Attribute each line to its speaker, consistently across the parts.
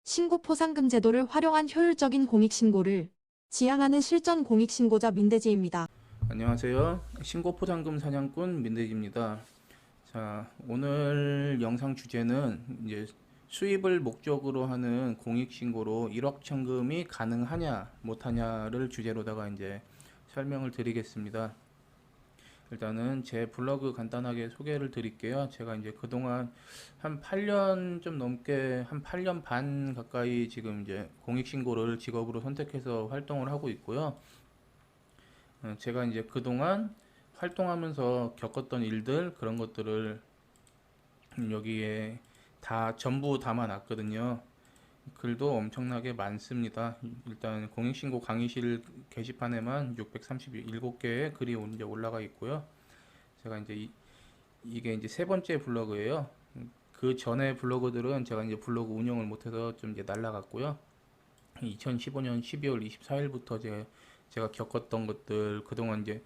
Speaker 1: 신고포상금 제도를 활용한 효율적인 공익신고를 지향하는 실전 공익신고자 민대지입니다.
Speaker 2: 안녕하세요. 신고포상금 사냥꾼 민대기입니다. 자, 오늘 영상 주제는 이제 수입을 목적으로 하는 공익신고로 1억 천금이 가능하냐, 못하냐를 주제로다가 이제 설명을 드리겠습니다. 일단은 제 블로그 간단하게 소개를 드릴게요. 제가 이제 그동안 한 8년 좀 넘게, 한 8년 반 가까이 지금 이제 공익신고를 직업으로 선택해서 활동을 하고 있고요. 제가 이제 그동안 활동하면서 겪었던 일들 그런 것들을 여기에 다 전부 담아놨거든요. 글도 엄청나게 많습니다. 일단 공익신고 강의실 게시판에만 637개의 글이 이제 올라가 있고요. 제가 이제 이게 이제 세 번째 블로그예요. 그 전에 블로그들은 제가 이제 블로그 운영을 못해서 좀 이제 날라갔고요. 2015년 12월 24일부터 제가 겪었던 것들, 그동안 이제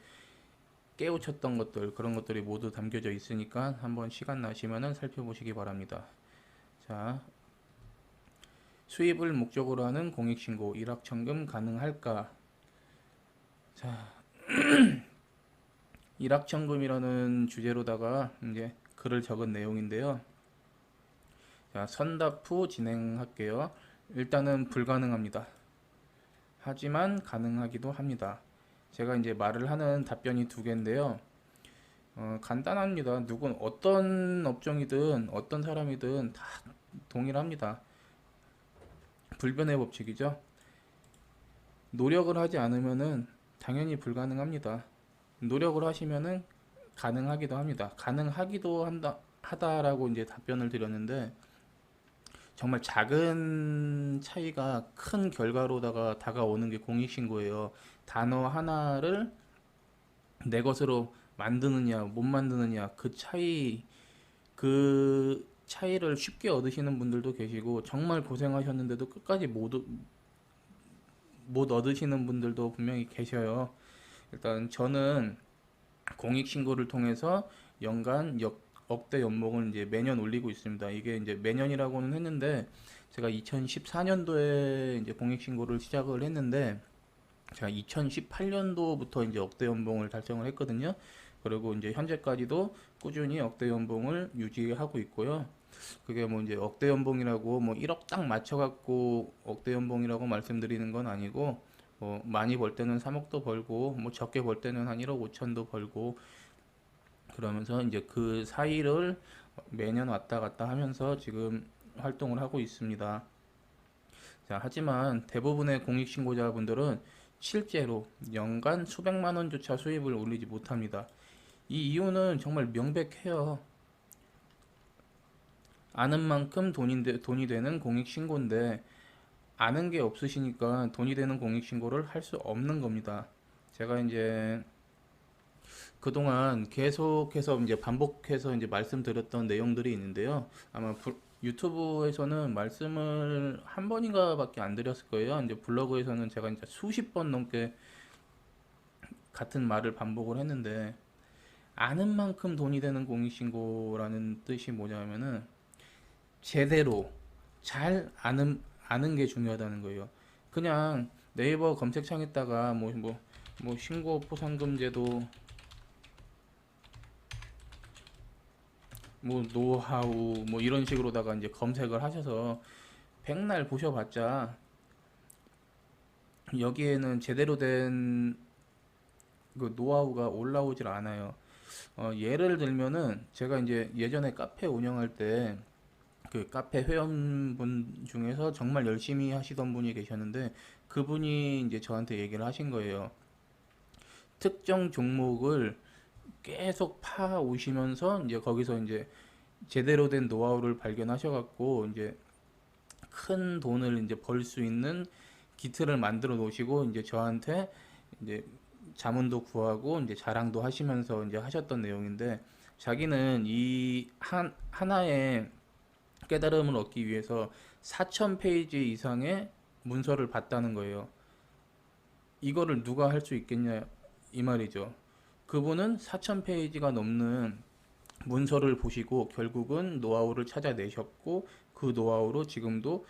Speaker 2: 깨우쳤던 것들, 그런 것들이 모두 담겨져 있으니까 한번 시간 나시면은 살펴보시기 바랍니다. 자, 수입을 목적으로 하는 공익신고 일확천금 가능할까? 자, 일확천금이라는 주제로다가 이제 글을 적은 내용인데요. 자, 선답 후 진행할게요. 일단은 불가능합니다. 하지만 가능하기도 합니다. 제가 이제 말을 하는 답변이 두 개인데요. 간단합니다. 어떤 업종이든 어떤 사람이든 다 동일합니다. 불변의 법칙이죠. 노력을 하지 않으면은 당연히 불가능합니다. 노력을 하시면은 가능하기도 합니다. 하다라고 이제 답변을 드렸는데 정말 작은 차이가 큰 결과로다가 다가오는 게 공익신고예요. 단어 하나를 내 것으로 만드느냐 못 만드느냐 그 차이를 쉽게 얻으시는 분들도 계시고 정말 고생하셨는데도 끝까지 못 얻으시는 분들도 분명히 계셔요. 일단 저는 공익신고를 통해서 연간 억대 연봉을 이제 매년 올리고 있습니다. 이게 이제 매년이라고는 했는데 제가 2014년도에 이제 공익신고를 시작을 했는데 제가 2018년도부터 이제 억대 연봉을 달성을 했거든요. 그리고 이제 현재까지도 꾸준히 억대 연봉을 유지하고 있고요. 그게 뭐 이제 억대 연봉이라고 뭐 1억 딱 맞춰갖고 억대 연봉이라고 말씀드리는 건 아니고 뭐 많이 벌 때는 3억도 벌고 뭐 적게 벌 때는 한 1억 5천도 벌고 그러면서 이제 그 사이를 매년 왔다 갔다 하면서 지금 활동을 하고 있습니다. 자, 하지만 대부분의 공익신고자분들은 실제로 연간 수백만 원조차 수입을 올리지 못합니다. 이 이유는 정말 명백해요. 아는 만큼 돈이 되는 공익신고인데 아는 게 없으시니까 돈이 되는 공익신고를 할 수 없는 겁니다. 제가 이제 그동안 계속해서 이제 반복해서 이제 말씀드렸던 내용들이 있는데요. 아마 유튜브에서는 말씀을 한 번인가밖에 안 드렸을 거예요. 이제 블로그에서는 제가 이제 수십 번 넘게 같은 말을 반복을 했는데 아는 만큼 돈이 되는 공익신고라는 뜻이 뭐냐면은 제대로 아는 게 중요하다는 거예요. 그냥 네이버 검색창에다가 뭐 신고 포상금 제도 뭐 노하우 뭐 이런 식으로다가 이제 검색을 하셔서 백날 보셔봤자 여기에는 제대로 된 그 노하우가 올라오질 않아요. 예를 들면은 제가 이제 예전에 카페 운영할 때 그 카페 회원분 중에서 정말 열심히 하시던 분이 계셨는데 그분이 이제 저한테 얘기를 하신 거예요. 특정 종목을 계속 파 오시면서 이제 거기서 이제 제대로 된 노하우를 발견하셔갖고 이제 큰 돈을 이제 벌 수 있는 기틀을 만들어 놓으시고 이제 저한테 이제 자문도 구하고 이제 자랑도 하시면서 이제 하셨던 내용인데 자기는 이 하나의 깨달음을 얻기 위해서 4,000페이지 이상의 문서를 봤다는 거예요. 이거를 누가 할 수 있겠냐 이 말이죠. 그분은 4,000페이지가 넘는 문서를 보시고 결국은 노하우를 찾아내셨고 그 노하우로 지금도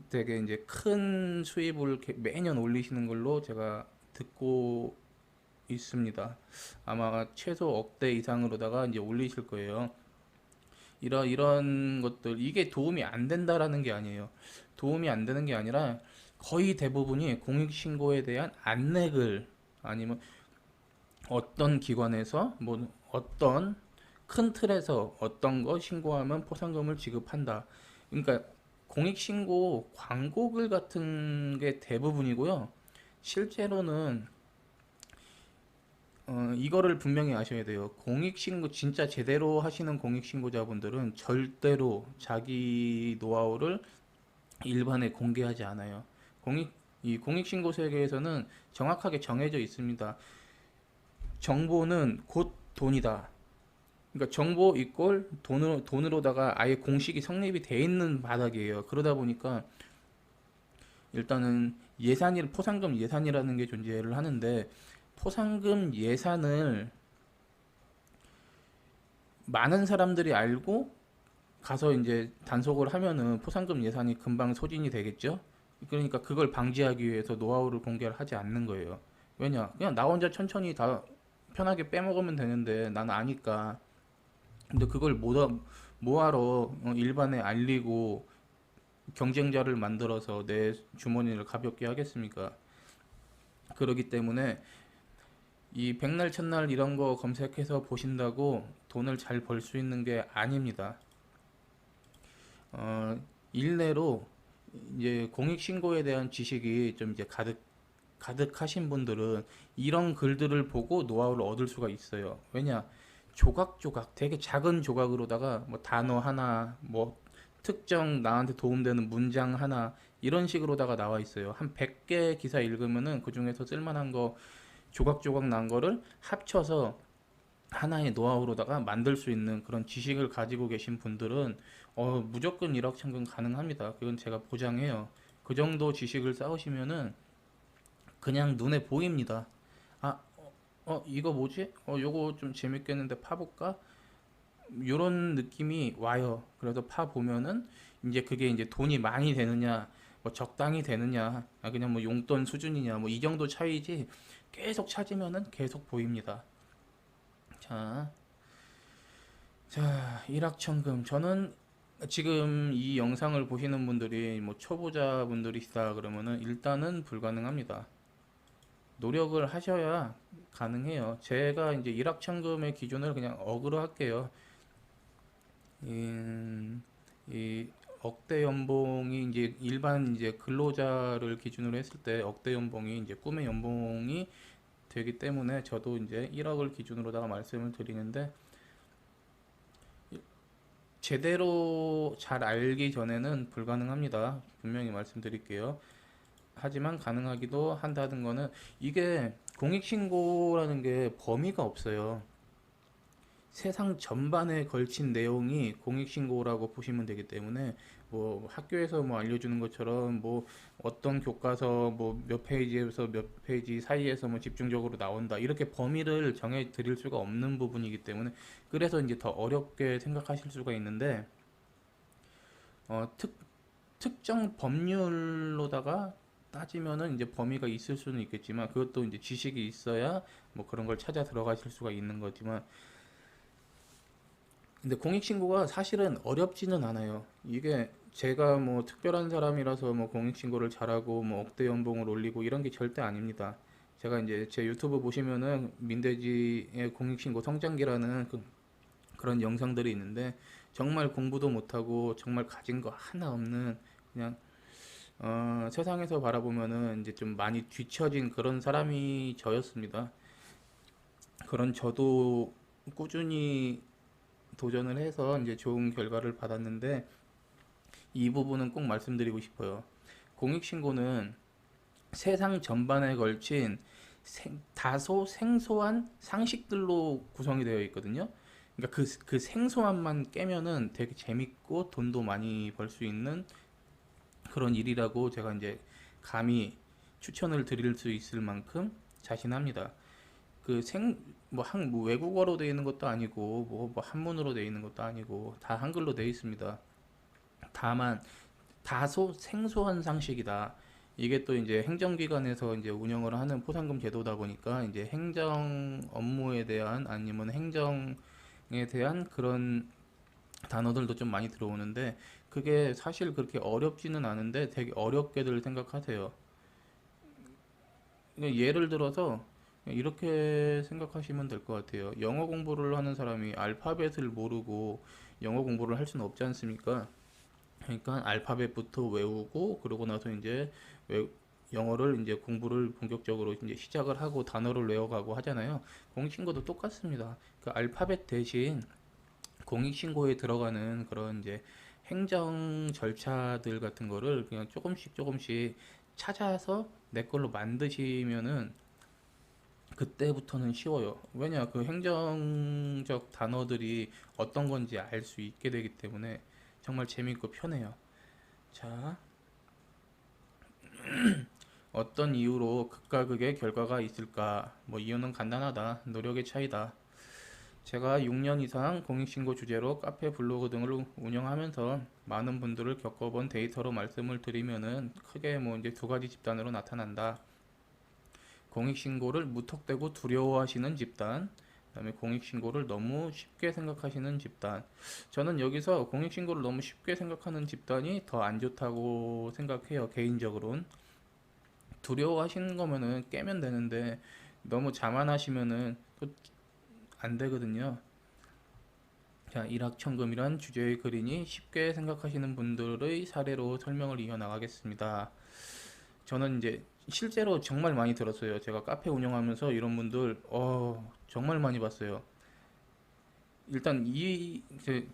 Speaker 2: 되게 이제 큰 수입을 매년 올리시는 걸로 제가 듣고 있습니다. 아마 최소 억대 이상으로다가 이제 올리실 거예요. 이런 것들 이게 도움이 안 된다라는 게 아니에요. 도움이 안 되는 게 아니라 거의 대부분이 공익신고에 대한 안내글 아니면 어떤 기관에서 뭐 어떤 큰 틀에서 어떤 거 신고하면 포상금을 지급한다. 그러니까 공익신고 광고글 같은 게 대부분이고요. 실제로는 이거를 분명히 아셔야 돼요. 공익신고 진짜 제대로 하시는 공익신고자분들은 절대로 자기 노하우를 일반에 공개하지 않아요. 공익 이 공익신고 세계에서는 정확하게 정해져 있습니다. 정보는 곧 돈이다. 그러니까 정보 이꼴 돈으로다가 아예 공식이 성립이 돼 있는 바닥이에요. 그러다 보니까 일단은 포상금 예산이라는 게 존재를 하는데 포상금 예산을 많은 사람들이 알고 가서 이제 단속을 하면은 포상금 예산이 금방 소진이 되겠죠. 그러니까 그걸 방지하기 위해서 노하우를 공개를 하지 않는 거예요. 왜냐? 그냥 나 혼자 천천히 다 편하게 빼먹으면 되는데 난 아니까. 근데 그걸 뭐하러 일반에 알리고 경쟁자를 만들어서 내 주머니를 가볍게 하겠습니까? 그러기 때문에 이 백날 첫날 이런 거 검색해서 보신다고 돈을 잘 벌 수 있는 게 아닙니다. 일례로 이제 공익신고에 대한 지식이 좀 이제 가득하신 분들은 이런 글들을 보고 노하우를 얻을 수가 있어요. 왜냐? 조각조각 되게 작은 조각으로다가 뭐 단어 하나, 뭐 특정 나한테 도움되는 문장 하나 이런 식으로다가 나와 있어요. 한 100개 기사 읽으면은 그 중에서 쓸만한 거 조각조각 난 거를 합쳐서 하나의 노하우로다가 만들 수 있는 그런 지식을 가지고 계신 분들은 무조건 일확천금 가능합니다. 그건 제가 보장해요. 그 정도 지식을 쌓으시면은 그냥 눈에 보입니다. 아, 이거 뭐지? 요거 좀 재밌겠는데 파볼까? 요런 느낌이 와요. 그래서 파 보면은 이제 그게 이제 돈이 많이 되느냐, 뭐 적당히 되느냐, 그냥 뭐 용돈 수준이냐, 뭐 이 정도 차이지 계속 찾으면은 계속 보입니다. 자, 일확천금. 저는 지금 이 영상을 보시는 분들이 뭐 초보자분들이시다 그러면은 일단은 불가능합니다. 노력을 하셔야 가능해요. 제가 이제 일확천금의 기준을 그냥 억으로 할게요. 이, 이 억대 연봉이 이제 일반 이제 근로자를 기준으로 했을 때 억대 연봉이 이제 꿈의 연봉이 되기 때문에 저도 이제 1억을 기준으로다가 말씀을 드리는데 제대로 잘 알기 전에는 불가능합니다. 분명히 말씀드릴게요. 하지만 가능하기도 한다는 거는 이게 공익신고라는 게 범위가 없어요. 세상 전반에 걸친 내용이 공익신고라고 보시면 되기 때문에 뭐 학교에서 뭐 알려주는 것처럼 뭐 어떤 교과서 뭐 몇 페이지에서 몇 페이지 사이에서 뭐 집중적으로 나온다 이렇게 범위를 정해 드릴 수가 없는 부분이기 때문에 그래서 이제 더 어렵게 생각하실 수가 있는데 어, 특, 특정 법률로다가 따지면은 이제 범위가 있을 수는 있겠지만 그것도 이제 지식이 있어야 뭐 그런 걸 찾아 들어가실 수가 있는 거지만 근데 공익신고가 사실은 어렵지는 않아요. 이게 제가 뭐 특별한 사람이라서 뭐 공익신고를 잘하고 뭐 억대 연봉을 올리고 이런 게 절대 아닙니다. 제가 이제 제 유튜브 보시면은 민대지의 공익신고 성장기라는 그런 영상들이 있는데 정말 공부도 못하고 정말 가진 거 하나 없는 그냥 세상에서 바라보면은 이제 좀 많이 뒤처진 그런 사람이 저였습니다. 그런 저도 꾸준히 도전을 해서 이제 좋은 결과를 받았는데 이 부분은 꼭 말씀드리고 싶어요. 공익신고는 세상 전반에 걸친 다소 생소한 상식들로 구성이 되어 있거든요. 그러니까 그 생소함만 깨면은 되게 재밌고 돈도 많이 벌 수 있는 그런 일이라고 제가 이제 감히 추천을 드릴 수 있을 만큼 자신합니다. 뭐 외국어로 되어 있는 것도 아니고 뭐 한문으로 되어 있는 것도 아니고 다 한글로 되어 있습니다. 다만 다소 생소한 상식이다. 이게 또 이제 행정기관에서 이제 운영을 하는 포상금 제도다 보니까 이제 행정 업무에 대한 아니면 행정에 대한 그런 단어들도 좀 많이 들어오는데 그게 사실 그렇게 어렵지는 않은데 되게 어렵게들 생각하세요. 그러니까 예를 들어서 이렇게 생각하시면 될 것 같아요. 영어 공부를 하는 사람이 알파벳을 모르고 영어 공부를 할 수는 없지 않습니까? 그러니까 알파벳부터 외우고 그러고 나서 이제 외- 영어를 이제 공부를 본격적으로 이제 시작을 하고 단어를 외워가고 하잖아요. 공익신고도 똑같습니다. 그 알파벳 대신 공익신고에 들어가는 그런 이제 행정 절차들 같은 거를 그냥 조금씩 조금씩 찾아서 내 걸로 만드시면은 그때부터는 쉬워요. 왜냐, 그 행정적 단어들이 어떤 건지 알 수 있게 되기 때문에 정말 재밌고 편해요. 자, 어떤 이유로 극과 극의 결과가 있을까? 뭐 이유는 간단하다. 노력의 차이다. 제가 6년 이상 공익신고 주제로 카페, 블로그 등을 운영하면서 많은 분들을 겪어본 데이터로 말씀을 드리면은 크게 뭐 이제 두 가지 집단으로 나타난다. 공익신고를 무턱대고 두려워하시는 집단, 그다음에 공익신고를 너무 쉽게 생각하시는 집단. 저는 여기서 공익신고를 너무 쉽게 생각하는 집단이 더 안 좋다고 생각해요. 개인적으로는. 두려워하시는 거면은 깨면 되는데 너무 자만하시면은 또 안 되거든요. 자, 일확천금이란 주제의 글이니 쉽게 생각하시는 분들의 사례로 설명을 이어나가겠습니다. 저는 이제 실제로 정말 많이 들었어요. 제가 카페 운영하면서 이런 분들 정말 많이 봤어요. 일단 이 이제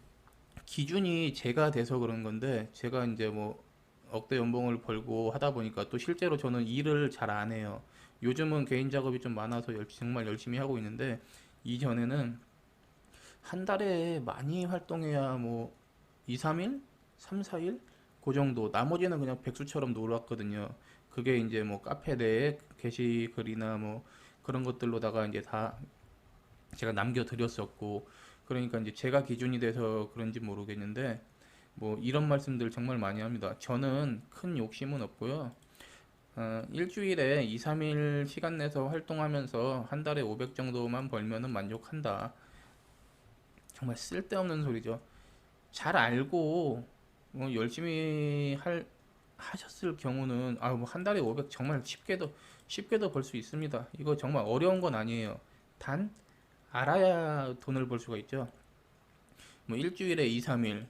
Speaker 2: 기준이 제가 돼서 그런 건데 제가 이제 뭐 억대 연봉을 벌고 하다 보니까 또 실제로 저는 일을 잘 안 해요. 요즘은 개인 작업이 좀 많아서 정말 열심히 하고 있는데 이전에는 한 달에 많이 활동해야 뭐 2, 3일? 3, 4일? 그 정도. 나머지는 그냥 백수처럼 놀았거든요. 그게 이제 뭐 카페 내에 게시글이나 뭐 그런 것들로다가 이제 다 제가 남겨드렸었고, 그러니까 이제 제가 기준이 돼서 그런지 모르겠는데, 뭐 이런 말씀들 정말 많이 합니다. 저는 큰 욕심은 없고요. 일주일에 2, 3일 시간 내서 활동하면서 한 달에 500 정도만 벌면은 만족한다. 정말 쓸데없는 소리죠. 잘 알고 뭐 열심히 하셨을 경우는 뭐 한 달에 500 정말 쉽게도 벌 수 있습니다. 이거 정말 어려운 건 아니에요. 단 알아야 돈을 벌 수가 있죠. 뭐 일주일에 2, 3일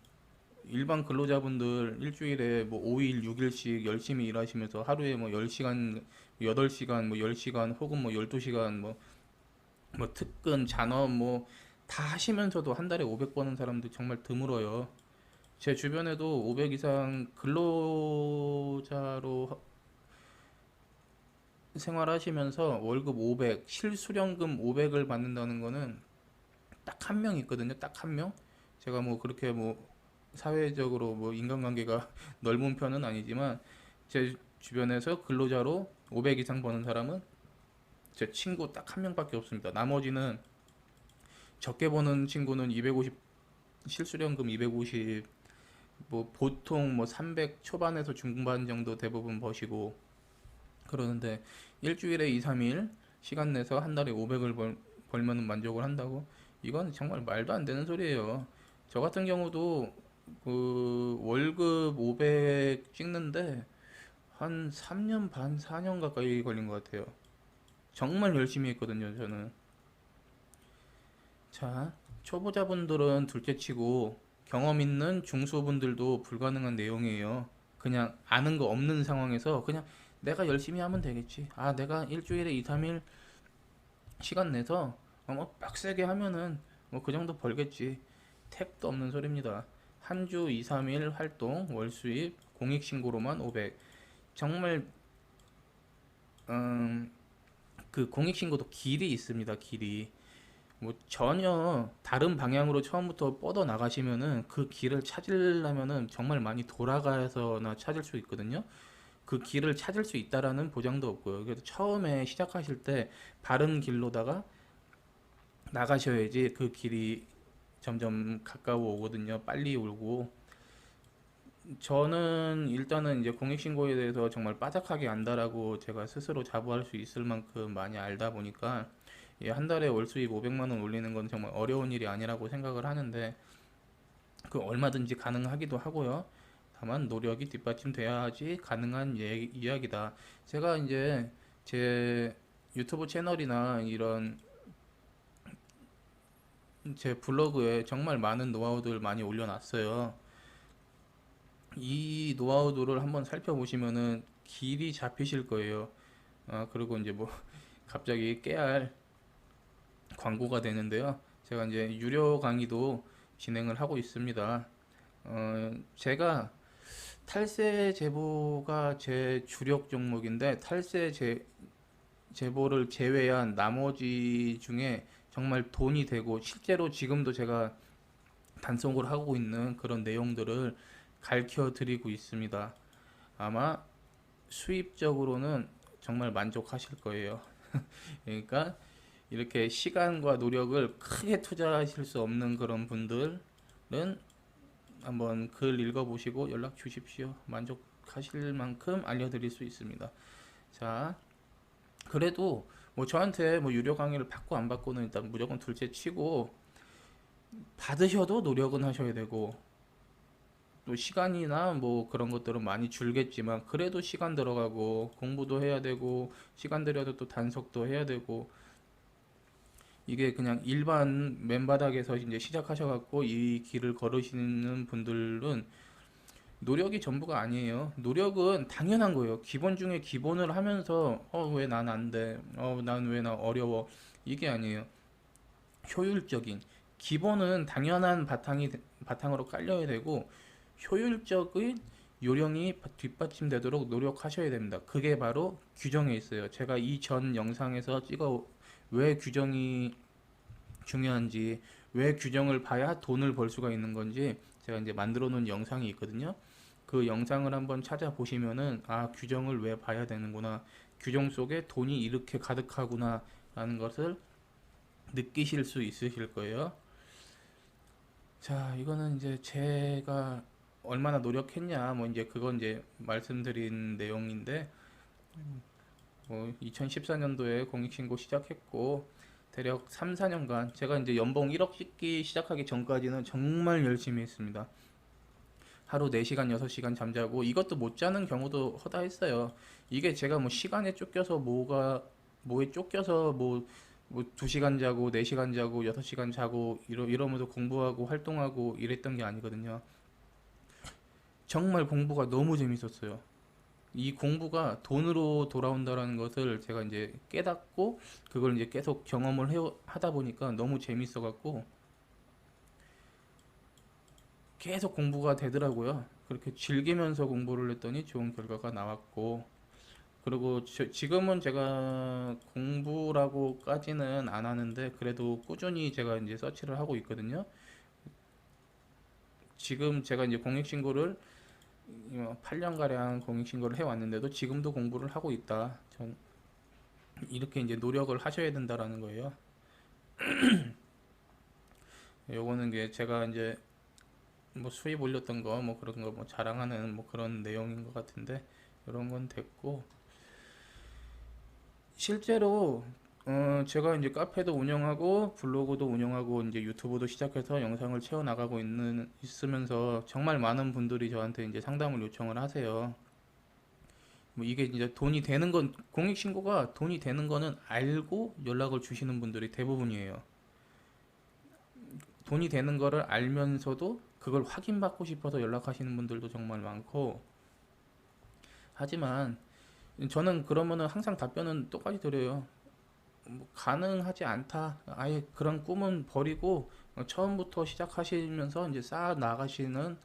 Speaker 2: 일반 근로자분들 일주일에 뭐 5일, 6일씩 열심히 일하시면서 하루에 뭐 10시간, 8시간, 뭐 10시간 혹은 뭐 12시간 뭐 특근, 잔업 뭐 다 하시면서도 한 달에 500 버는 사람들 정말 드물어요. 제 주변에도 500 이상 근로자로 생활하시면서 월급 500, 실수령금 500을 받는다는 거는 딱 한 명 있거든요. 딱 한 명. 제가 뭐 그렇게 뭐 사회적으로 뭐 인간관계가 넓은 편은 아니지만 제 주변에서 근로자로 500 이상 버는 사람은 제 친구 딱 한 명밖에 없습니다. 나머지는 적게 버는 친구는 250, 실수령금 250, 뭐 보통 뭐 300 초반에서 중반 정도 대부분 버시고 그러는데 일주일에 2, 3일 시간 내서 한 달에 500을 벌면 만족을 한다고? 이건 정말 말도 안 되는 소리예요. 저 같은 경우도 그 월급 500 찍는데 한 3년 반, 4년 가까이 걸린 것 같아요. 정말 열심히 했거든요, 저는. 자, 초보자분들은 둘째치고 경험 있는 중소분들도 불가능한 내용이에요. 그냥 아는 거 없는 상황에서 그냥 내가 열심히 하면 되겠지. 내가 일주일에 2, 3일 시간 내서 뭐 빡세게 하면은 뭐 그 정도 벌겠지. 택도 없는 소리입니다. 한 주 2, 3일 활동, 월 수입, 공익신고로만 500. 정말 음, 그 공익신고도 길이 있습니다. 길이. 뭐 전혀 다른 방향으로 처음부터 뻗어 나가시면은 그 길을 찾으려면은 정말 많이 돌아가서나 찾을 수 있거든요. 그 길을 찾을 수 있다라는 보장도 없고요. 그래서 처음에 시작하실 때 바른 길로다가 나가셔야지 그 길이 점점 가까워 오거든요. 빨리 오고. 저는 일단은 이제 공익신고에 대해서 정말 빠삭하게 안다라고 제가 스스로 자부할 수 있을 만큼 많이 알다 보니까 한 달에 월 수입 500만 원 올리는 건 정말 어려운 일이 아니라고 생각을 하는데 그 얼마든지 가능하기도 하고요. 다만 노력이 뒷받침돼야지 가능한 이야기다. 제가 이제 제 유튜브 채널이나 이런 제 블로그에 정말 많은 노하우들 많이 올려놨어요. 이 노하우들을 한번 살펴보시면은 길이 잡히실 거예요. 그리고 이제 뭐 갑자기 깨알 광고가 되는데요. 제가 이제 유료 강의도 진행을 하고 있습니다. 제가 탈세 제보가 제 주력 종목인데 제보를 제외한 나머지 중에 정말 돈이 되고 실제로 지금도 제가 단속을 하고 있는 그런 내용들을 가르쳐 드리고 있습니다. 아마 수입적으로는 정말 만족하실 거예요. 그러니까 이렇게 시간과 노력을 크게 투자하실 수 없는 그런 분들은 한번 글 읽어보시고 연락 주십시오. 만족하실 만큼 알려드릴 수 있습니다. 자, 그래도 뭐 저한테 뭐 유료 강의를 받고 안 받고는 일단 무조건 둘째 치고 받으셔도 노력은 하셔야 되고 또 시간이나 뭐 그런 것들은 많이 줄겠지만 그래도 시간 들어가고 공부도 해야 되고 시간 들여도 또 단속도 해야 되고 이게 그냥 일반 맨바닥에서 이제 시작하셔갖고 이 길을 걸으시는 분들은 노력이 전부가 아니에요. 노력은 당연한 거예요. 기본 중에 기본을 하면서 왜 난 안 돼? 난 왜 나 어려워? 이게 아니에요. 효율적인 기본은 당연한 바탕으로 깔려야 되고 효율적인 요령이 뒷받침되도록 노력하셔야 됩니다. 그게 바로 규정에 있어요. 제가 이 전 영상에서 찍어 왜 규정이 중요한지, 왜 규정을 봐야 돈을 벌 수가 있는 건지 제가 이제 만들어 놓은 영상이 있거든요. 그 영상을 한번 찾아보시면은 규정을 왜 봐야 되는구나. 규정 속에 돈이 이렇게 가득하구나 라는 것을 느끼실 수 있으실 거예요. 자, 이거는 이제 제가 얼마나 노력했냐, 뭐 이제 그건 이제 말씀드린 내용인데, 뭐 2014년도에 공익신고 시작했고, 대략 3, 4년간 제가 이제 연봉 1억 찍기 시작하기 전까지는 정말 열심히 했습니다. 하루 4시간, 6시간 잠자고 이것도 못 자는 경우도 허다했어요. 이게 제가 뭐 시간에 쫓겨서 뭐에 쫓겨서 뭐 2시간 자고 4시간 자고 6시간 자고 이러면서 공부하고 활동하고 이랬던 게 아니거든요. 정말 공부가 너무 재밌었어요. 이 공부가 돈으로 돌아온다라는 것을 제가 이제 깨닫고 그걸 이제 계속 하다 보니까 너무 재밌어 갖고 계속 공부가 되더라고요. 그렇게 즐기면서 공부를 했더니 좋은 결과가 나왔고 그리고 지금은 제가 공부라고까지는 안 하는데 그래도 꾸준히 제가 이제 서치를 하고 있거든요. 지금 제가 이제 공익신고를 8년가량 공익신고를 해왔는데도 지금도 공부를 하고 있다. 전 이렇게 이제 노력을 하셔야 된다라는 거예요. 요거는 게 제가 이제 뭐 수입 올렸던 거 뭐 그런 거 뭐 자랑하는 뭐 그런 내용인 것 같은데 이런 건 됐고 실제로 제가 이제 카페도 운영하고 블로그도 운영하고 이제 유튜브도 시작해서 영상을 채워 나가고 있으면서 정말 많은 분들이 저한테 이제 상담을 요청을 하세요. 뭐 이게 이제 돈이 되는 건 공익신고가 돈이 되는 거는 알고 연락을 주시는 분들이 대부분이에요. 돈이 되는 거를 알면서도 그걸 확인받고 싶어서 연락하시는 분들도 정말 많고 하지만 저는 그러면은 항상 답변은 똑같이 드려요. 뭐 가능하지 않다. 아예 그런 꿈은 버리고 처음부터 시작하시면서 이제 쌓아 나가시는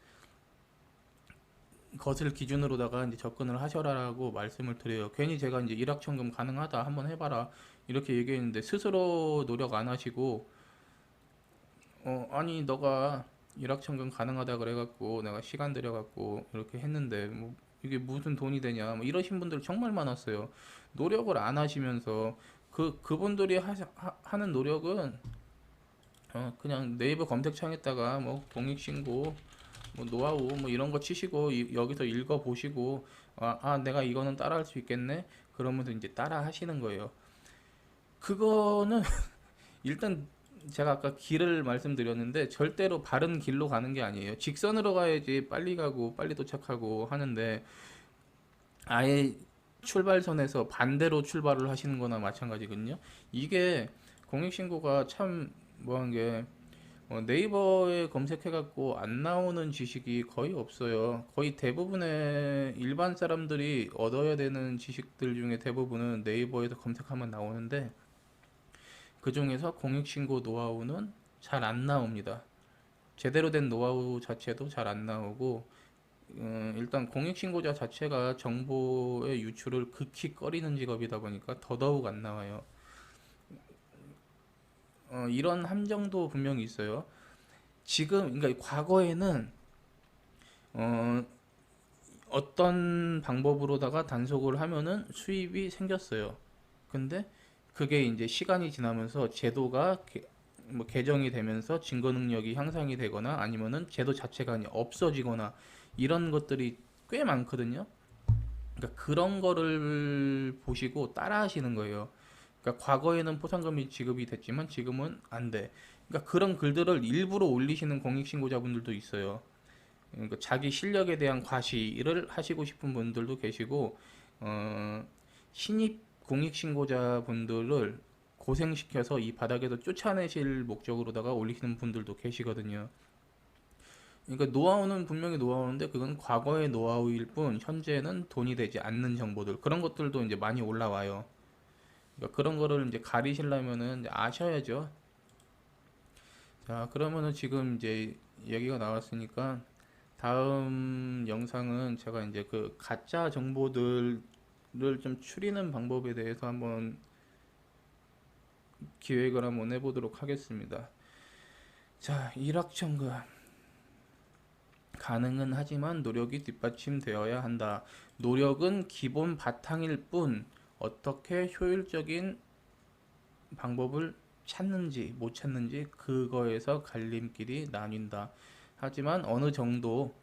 Speaker 2: 것을 기준으로다가 이제 접근을 하셔라라고 말씀을 드려요. 괜히 제가 이제 일확천금 가능하다 한번 해봐라 이렇게 얘기했는데 스스로 노력 안 하시고 아니 너가 일확천금 가능하다 그래갖고 내가 시간 들여갖고 이렇게 했는데 뭐 이게 무슨 돈이 되냐 뭐 이러신 분들 정말 많았어요. 노력을 안 하시면서 그분들이 하는 노력은 그냥 네이버 검색창에다가 뭐 공익신고 뭐 노하우 뭐 이런 거 치시고 여기서 읽어 보시고 내가 이거는 따라 할 수 있겠네. 그러면서 이제 따라 하시는 거예요. 그거는 일단 제가 아까 길을 말씀드렸는데 절대로 바른 길로 가는 게 아니에요. 직선으로 가야지 빨리 가고 빨리 도착하고 하는데 아예 출발선에서 반대로 출발을 하시는 거나 마찬가지거든요. 이게 공익신고가 참 뭐한 게 네이버에 검색해갖고 안 나오는 지식이 거의 없어요. 거의 대부분의 일반 사람들이 얻어야 되는 지식들 중에 대부분은 네이버에서 검색하면 나오는데 그 중에서 공익신고 노하우는 잘 안 나옵니다. 제대로 된 노하우 자체도 잘 안 나오고 일단 공익신고자 자체가 정보의 유출을 극히 꺼리는 직업이다 보니까 더더욱 안 나와요. 이런 함정도 분명히 있어요. 지금 그러니까 과거에는 어, 어떤 방법으로다가 단속을 하면은 수입이 생겼어요. 근데 그게 이제 시간이 지나면서 제도가 뭐 개정이 되면서 증거 능력이 향상이 되거나 아니면은 제도 자체가 없어지거나 이런 것들이 꽤 많거든요. 그러니까 그런 거를 보시고 따라 하시는 거예요. 그러니까 과거에는 포상금이 지급이 됐지만 지금은 안 돼. 그러니까 그런 글들을 일부러 올리시는 공익신고자분들도 있어요. 그러니까 자기 실력에 대한 과시를 하시고 싶은 분들도 계시고, 신입 공익신고자분들을 고생시켜서 이 바닥에서 쫓아내실 목적으로다가 올리시는 분들도 계시거든요. 그러니까 노하우는 분명히 노하우인데 그건 과거의 노하우일 뿐 현재는 돈이 되지 않는 정보들 그런 것들도 이제 많이 올라와요. 그러니까 그런 거를 이제 가리시려면은 이제 아셔야죠. 자, 그러면은 지금 이제 얘기가 나왔으니까 다음 영상은 제가 이제 그 가짜 정보들을 좀 추리는 방법에 대해서 한번 기획을 한번 해보도록 하겠습니다. 자, 일확천금 가능은 하지만 노력이 뒷받침되어야 한다. 노력은 기본 바탕일 뿐 어떻게 효율적인 방법을 찾는지 못 찾는지 그거에서 갈림길이 나뉜다. 하지만 어느 정도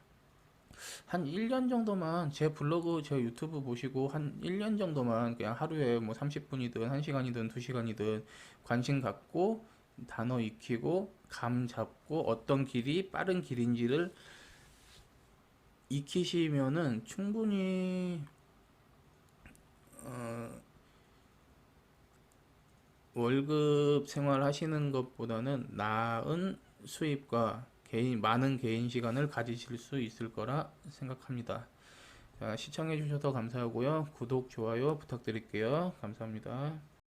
Speaker 2: 한 1년 정도만 제 블로그, 제 유튜브 보시고 한 1년 정도만 그냥 하루에 뭐 30분이든 1시간이든 2시간이든 관심 갖고 단어 익히고 감 잡고 어떤 길이 빠른 길인지를 익히시면은 충분히 어, 월급 생활 하시는 것보다는 나은 수입과 많은 개인 시간을 가지실 수 있을 거라 생각합니다. 자, 시청해 주셔서 감사하고요. 구독, 좋아요 부탁드릴게요. 감사합니다.